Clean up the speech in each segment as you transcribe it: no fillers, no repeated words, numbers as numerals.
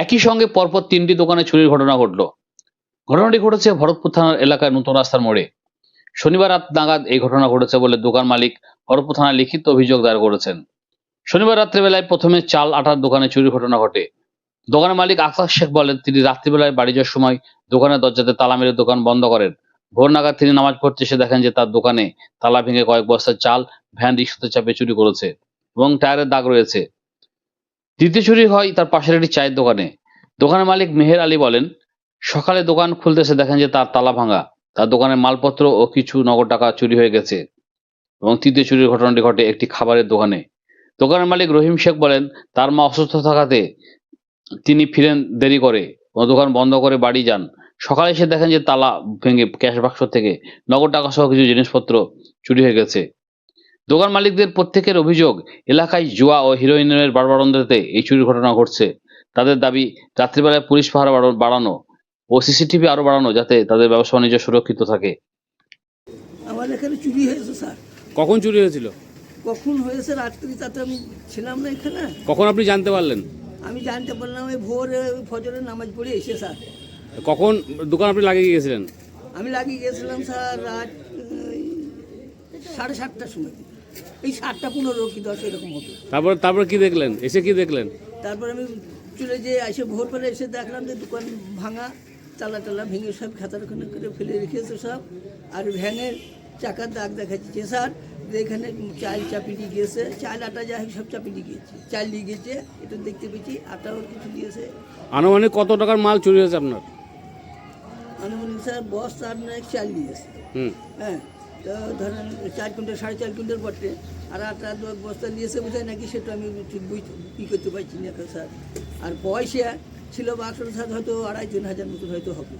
একই সঙ্গে পরপর 3টি দোকানে চুরির ঘটনা ঘটল। ঘটনাটি ঘটেছে ভরতপুর থানার এলাকার নতুন রাস্তার মোড়ে। শনিবার রাত নাগাদ এই ঘটনা ঘটেছে বলে দোকান মালিক ভরতপুর থানায় লিখিত অভিযোগ দায়ের করেছেন। শনিবার রাত্রিবেলায় প্রথমে চাল আটার দোকানে চুরির ঘটনা ঘটে। দোকানের মালিক আকাশ শেখ বলেন, তিনি রাত্রিবেলায় বাড়ি যাওয়ার সময় দোকানের দরজাতে তালা মেরে দোকান বন্ধ করেন। ভোর নাগাদ তিনি নামাজ পড়তে এসে দেখেন যে তার দোকানে তালা ভেঙে কয়েক বস্তা চাল ভ্যান রিকশাতে চাপে চুরি করেছে এবং টায়ারের দাগ রয়েছে। দ্বিতীয় চুরি হয় তার পাশের একটি চায়ের দোকানে। দোকানের মালিক মেহের আলী বলেন, সকালে দোকান খুলতে এসে দেখেন যে তার তালা ভাঙা, তার দোকানের মালপত্র ও কিছু নগদ টাকা চুরি হয়ে গেছে। এবং তৃতীয় চুরির ঘটনাটি ঘটে একটি খাবারের দোকানে। দোকানের মালিক রহিম শেখ বলেন, তার মা অসুস্থ থাকাতে তিনি ফিরেন দেরি করে ও দোকান বন্ধ করে বাড়ি যান। সকালে এসে দেখেন যে তালা ভেঙে ক্যাশ বাক্স থেকে নগদ টাকা সহ কিছু জিনিসপত্র চুরি হয়ে গেছে। দোকান মালিকদের প্রত্যেকের অভিযোগ, এলাকায় জুয়া ও হিরোইনের বাড়বাড়ন্দাতে এই চুরির ঘটনা ঘটছে। তাদের দাবি, রাত্রিবেলায় পুলিশ পাহারা বাড়ানো ও সিসিটিভি আরো বাড়ানো, যাতে তাদের ব্যবসা বাণিজ্য সুরক্ষিত থাকে। আমার এখানে চুরি হয়েছে স্যার। কখন চুরি হয়েছিল? কখন হয়েছে রাত্রি, তাতে আমি ছিলাম না এখানে। কখন আপনি জানতে পারলেন? আমি জানতে পারলাম ওই ভোরে ফজরের নামাজ পড়ে এসে স্যার। কখন দোকান আপনি লাগিয়ে গিয়েছিলেন? আমি লাগিয়ে গেছিলাম স্যার রাত 7:30টার সময়, এই 7:15 কি 10 এরকম হতো। তারপর কি দেখলেন? এসে কি দেখলেন? তারপর আমি চলে যে এসে ভোর পরে এসে দেখলাম যে দোকান ভাঙা, তালা টালা ভেঙে সব খাতারখানা করে ফেলে রেখেছে সব। আর ভ্যানের চাকার দাগ দেখাচ্ছে স্যার, যে এখানে চাল চাপিয়ে গিয়েছে, চাল আটা যা হোক সব চাপিয়ে গিয়েছে, চাল নিয়ে গিয়েছে, এটা দেখতে পেয়েছি, আটাও কিছু দিয়েছে। আনুমানিক কত টাকার মাল চুরি হয়েছে আপনার? আনুমানিক স্যার বস্তা আপনার চাল দিয়েছে। হ্যাঁ, তো ধরেন 4 কুইন্টাল 4.5 কুইন্টাল বটে। আর আটা 2 বস্তা দিয়েছে বোঝায় নাকি, সেটা আমি ঠিক ই করতে পারছি না এখন স্যার। আর পয়সা ছিল বাক্সর স্যার হয়তো 2,500 মতন হয়তো হবে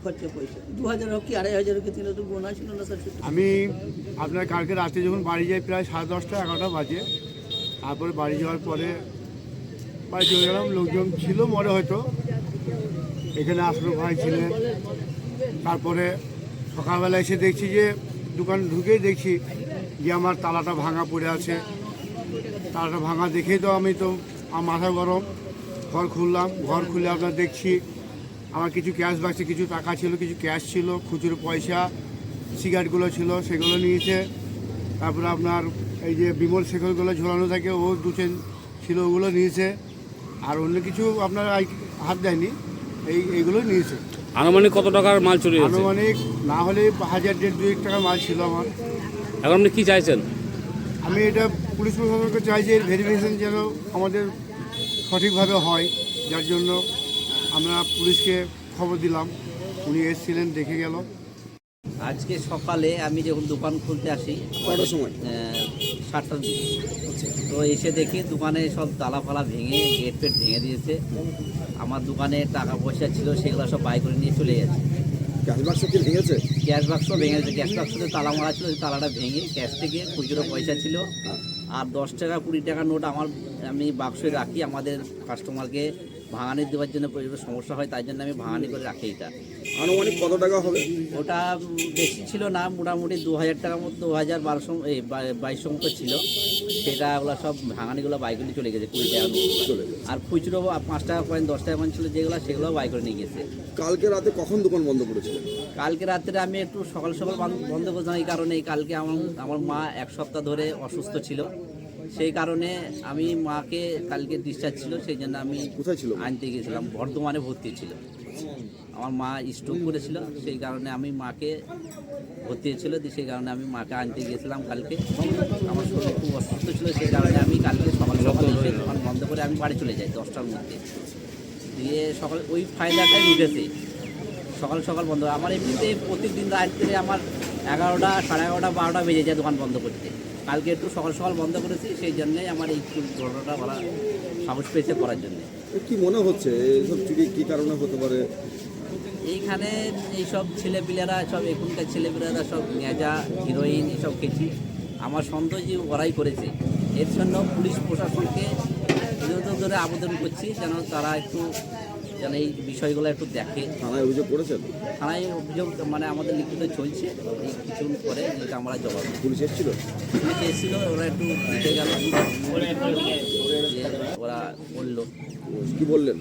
খরচা, পয়সা 2,000 হোক কি 2,500 হোক, তিন তো গোনা ছিল না স্যার। আমি আপনার কালকে রাতে যখন বাড়ি যাই প্রায় 10:30 11টা বাজে। তারপরে বাড়ি যাওয়ার পরে বাড়ি চলে গেলাম, লোকজন ছিল মনে হয়তো, এখানে আশরফ ভাই ছিলেন। তারপরে সকালবেলা এসে দেখছি যে দোকান ঢুকেই দেখছি যে আমার তালাটা ভাঙা পড়ে আছে। তালাটা ভাঙা দেখেই তো আমি তো আমার মাথা গরম, ঘর খুললাম। ঘর খুলে আপনার দেখছি আমার কিছু ক্যাশ বাক্সে কিছু টাকা ছিল, কিছু ক্যাশ ছিল, খুচরো পয়সা, সিগারেটগুলো ছিল সেগুলো নিয়েছে। তারপরে আপনার এই যে বিমল শেখরগুলো ঝোলানো থাকে ও 2 চেন ছিল, ওগুলো নিয়েছে। আর অন্য কিছু আপনার হাত দেয়নি, এইগুলো নিয়েছে। আনুমানিক কত টাকার মাল চুরি হয়েছে? আনুমানিক না হলে 1,000 1,500 টাকার মাল ছিল আমার। এখন আপনি কি চাইছেন? আমি এটা পুলিশ প্রশাসনকে চাইছি এর ভেরিফিকেশন যেন আমাদের সঠিকভাবে হয়, যার জন্য আমরা পুলিশকে খবর দিলাম। উনি এসেছিলেন, দেখে গেল। আজকে সকালে আমি যখন দোকান খুলতে আসি, কটার সময়? 7টার দিকে। তো এসে দেখি দোকানে সব তালা ফালা ভেঙে, গেট ফেট ভেঙে দিয়েছে। আমার দোকানে টাকা পয়সা ছিল সেগুলো সব বাই করে নিয়ে চলে গেছে। ক্যাশ বাক্স কি ভেঙেছে? ক্যাশ বাক্স ভেঙে গেছে। ক্যাশ বাক্সতে তালা মারা ছিল, সেই তালাটা ভেঙে ক্যাশ থেকে খুচরো পয়সা ছিল আর 10 টাকা 20 টাকার নোট আমি বাক্সে রাখি। আমাদের কাস্টমারকে ভাঙানি দেওয়ার জন্য প্রচুর সমস্যা হয়, তাই জন্য আমি ভাঙানি করে রাখি। এটা আনুমানিক কত টাকা হবে? ওটা বেশি ছিল না, মোটামুটি 2,000 টাকার মতো, 2,022 মতো ছিল। সেটা ওগুলো সব ভাঙানিগুলো বাই করে চলে গেছে, 20 টাকা চলে গেছে। আর খুচরো 5 টাকা কয়েন 10 টাকা কয়েন ছিল যেগুলো, সেগুলো বাই করে নিয়ে গেছে। কালকে রাতে কখন দোকান বন্ধ করেছিলেন? কালকে রাত্রে আমি একটু সকাল সকাল বন্ধ করছিলাম, এই কারণে কালকে আমার মা 1 সপ্তাহ ধরে অসুস্থ ছিল। সেই কারণে আমি মাকে কালকে ডিসচার্জ ছিল, সেই জন্য আমি কোথায় ছিল? আনতে গিয়েছিলাম, বর্ধমানে ভর্তি ছিল। আমার মা স্ট্রোক করেছিল, সেই কারণে আমি মাকে ভর্তি হয়েছিল, সেই কারণে আমি মাকে আনতে গিয়েছিলাম কালকে। আমার শরীর খুব অসুস্থ ছিল, সেই কারণে আমি কালকে সকাল সকাল এসে দোকান বন্ধ করে আমি বাড়ি চলে যাই 10টার মধ্যে। দিয়ে সকাল ওই ফায়দাটাই উঠেছে, সকাল সকাল বন্ধ। আমার এমনিতে প্রতিদিন রাত্রে আমার 11টা 11:30 12টা বেজে যায় দোকান বন্ধ করতে। কালকে একটু সকাল সকাল বন্ধ করেছি, সেই জন্যই আমার এই ঘটনাটা বলা সাহস পেয়েছে করার জন্যে। কি মনে হচ্ছে এইসব চুরি কী কারণে হতে পারে? এইখানে এইসব ছেলেপিলেরা, সব এখনকার ছেলেপিলেরা সব নেজা, হিরোইন এসব খেয়েছি। আমার সন্দেহ যে ওরাই করেছে। এর জন্য পুলিশ প্রশাসনকে বিরত ধরে আবেদন করছি যেন তারা একটু যেন এই বিষয়গুলো একটু দেখে। থানায় অভিযোগ করেছেন? থানায় অভিযোগ মানে আমাদের লিখিত চলছে, এই কিছুক্ষণ পরে যেটা আমরা জবাব দেব। পুলিশ এসেছিল? পুলিশ এসেছিল, ওরা একটু দেখে গেল, যে ওরা বললো। কি বললেন?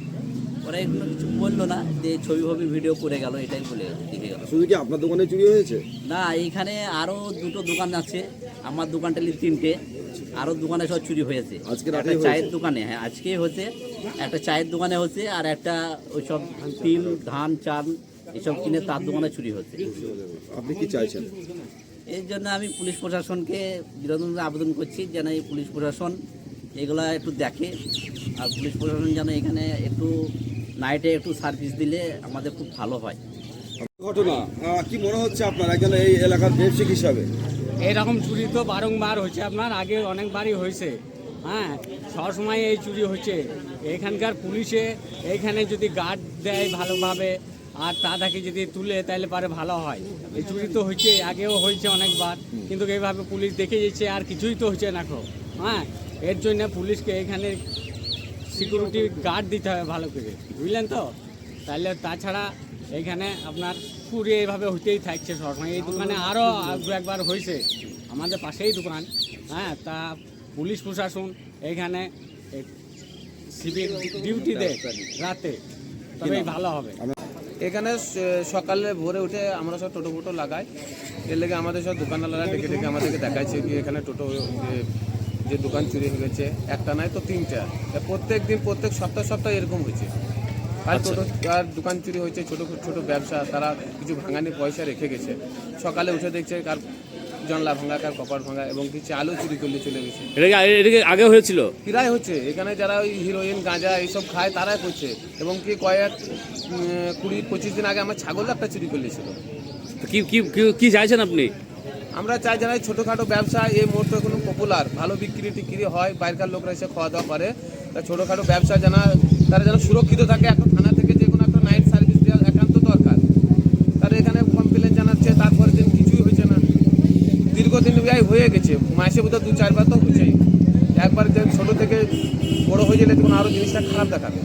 ওরা এগুলো কিছু বললো না, যে ছবি ফবি ভিডিও করে গেল, এটাই বলে দেখে গেল। শুধু কি আপনার দোকানে চুরি হয়েছে? না, এইখানে আরও দুটো দোকান আছে, আমার দোকানটা 3টে, আরও দোকানে সব চুরি হয়েছে। আজকে একটা রাতেই চায়ের হয়েছে? দোকানে, হ্যাঁ আজকেই হচ্ছে, একটা চায়ের দোকানে হচ্ছে, আর একটা ওইসব তিল ধান চাল এসব কিনে তার দোকানে চুরি হচ্ছে। আপনি কি চাইছেন? এর জন্য আমি পুলিশ প্রশাসনকে বিনোদন আবেদন করছি, যেন এই পুলিশ প্রশাসন এগুলা একটু দেখে, আর পুলিশ প্রশাসন যেন এখানে একটু নাইটে একটু সার্ভিস দিলে আমাদের খুব ভালো হয়। ঘটনা কি মনে হচ্ছে আপনার একজন এই এলাকার ব্যবসায়িক হিসাবে? এইরকম চুরি তো বারংবার হচ্ছে, আপনার আগে অনেকবারই হয়েছে। হ্যাঁ, সবসময় এই চুরি হচ্ছে। এখানকার পুলিশে এইখানে যদি গার্ড দেয় ভালোভাবে, আর তাদেরকে যদি তুলে তাহলে পারে ভালো হয়। এই চুরি তো হচ্ছে, আগেও হয়েছে অনেকবার, কিন্তু এইভাবে পুলিশ দেখে যাচ্ছে, আর কিছুই তো হচ্ছে না এখন। হ্যাঁ, এর জন্য পুলিশকে এখানে সিকিউরিটি গার্ড দিতে হবে ভালো করে, বুঝলেন তো? তাহলে তাছাড়া এইখানে আপনার চুরি এইভাবে হতেই থাকছে সবসময়। এই দোকানে আরও একবার হয়েছে, আমাদের পাশেই দোকান। হ্যাঁ, তা পুলিশ প্রশাসন এইখানে সিভিক ডিউটি দেয় রাতে, তবেই ভালো হবে। এখানে সকালে ভোরে উঠে আমরা সব টোটো ফোটো লাগাই, এর লেগে আমাদের সব দোকানওয়ালারা ডেকে ডেকে আমাদেরকে দেখাচ্ছে কি এখানে টোটো যে দোকান চুরি হয়ে গেছে, একটা নয় তো 3টা। প্রত্যেক দিন প্রত্যেক সপ্তাহ এরকম হয়েছে। আর টোটো আর দোকান চুরি হয়েছে, ছোটো ছোটো ব্যবসা, তারা কিছু ভাঙানি পয়সা রেখে গেছে। সকালে উঠে দেখছে কার জানলা ভাঙা, কার কপার ভাঙা, এবং কিছু আলু চুরি করলে চলে গেছে। এটা কি আগে হয়েছিল? কিরাই হচ্ছে এখানে, যারা ওই হিরোইন গাঁজা এইসব খায় তারাই করছে। এবং কি কয়েক 20-25 দিন আগে আমার ছাগল একটা চুরি করলেছিল। কি কি কি চাইছেন আপনি? আমরা চাই যারা ছোটোখাটো ব্যবসা এই মুহূর্তে কোনো পপুলার, ভালো বিক্রি টিক্রি হয়, বাইরেকার লোকরা এসে খাওয়া দাওয়া করে, তা ছোটোখাটো ব্যবসা তারা যেন সুরক্ষিত থাকে। এখন থানা থেকে যে কোনো একটা নাইট সার্ভিস দেওয়া একান্ত দরকার। তারা এখানে কমপ্লেন জানাচ্ছে, তারপরে দিন কিছুই হয়েছে না। দীর্ঘদিন ব্যয় হয়ে গেছে, মাসে বোধহয় 2-4 বার তো হয়েছেই। একবার যে ছোটো থেকে বড়ো হয়ে গেলে তখন আরও জিনিসটা খারাপ দেখাবে।